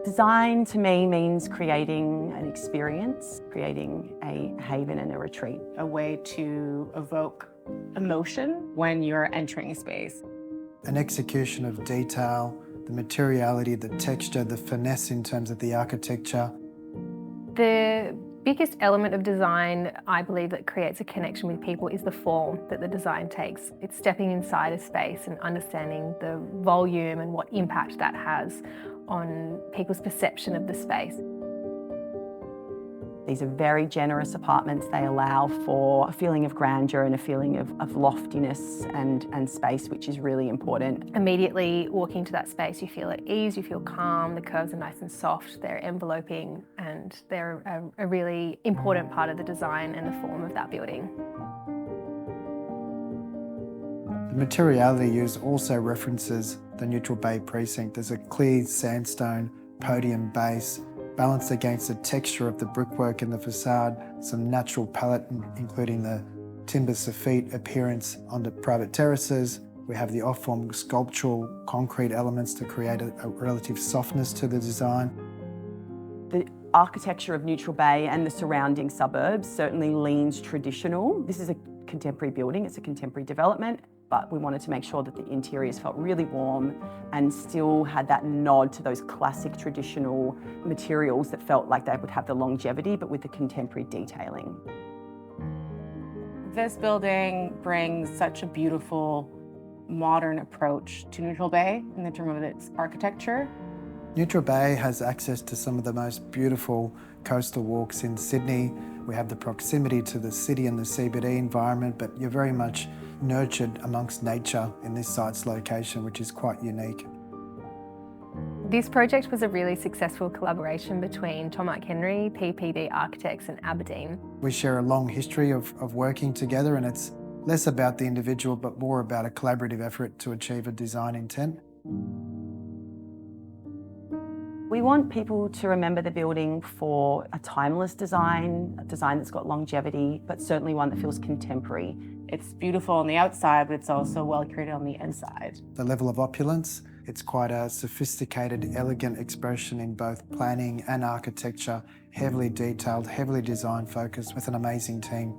Design to me means creating an experience, creating a haven and a retreat. A way to evoke emotion when you're entering a space. An execution of detail, the materiality, the texture, the finesse in terms of the architecture. The biggest element of design, I believe, that creates a connection with people is the form that the design takes. It's stepping inside a space and understanding the volume and what impact that has on people's perception of the space. These are very generous apartments. They allow for a feeling of grandeur and a feeling of loftiness and space, which is really important. Immediately walking into that space, you feel at ease, you feel calm, the curves are nice and soft, they're enveloping, and they're a really important part of the design and the form of that building. The materiality used also references the Neutral Bay precinct. There's a clear sandstone podium base, balanced against the texture of the brickwork in the facade, some natural palette, including the timber soffit appearance on the private terraces. We have the off-form sculptural concrete elements to create a relative softness to the design. The architecture of Neutral Bay and the surrounding suburbs certainly leans traditional. This is a contemporary building, it's a contemporary development, but we wanted to make sure that the interiors felt really warm and still had that nod to those classic traditional materials that felt like they would have the longevity, but with the contemporary detailing. This building brings such a beautiful, modern approach to Neutral Bay in the term of its architecture. Neutral Bay has access to some of the most beautiful coastal walks in Sydney. We have the proximity to the city and the CBD environment, but you're very much nurtured amongst nature in this site's location, which is quite unique. This project was a really successful collaboration between Tom McHenry, PPB Architects and Aberdeen. We share a long history of working together, and it's less about the individual but more about a collaborative effort to achieve a design intent. We want people to remember the building for a timeless design, a design that's got longevity, but certainly one that feels contemporary. It's beautiful on the outside, but it's also well curated on the inside. The level of opulence, it's quite a sophisticated, elegant expression in both planning and architecture, heavily detailed, heavily design focused with an amazing team.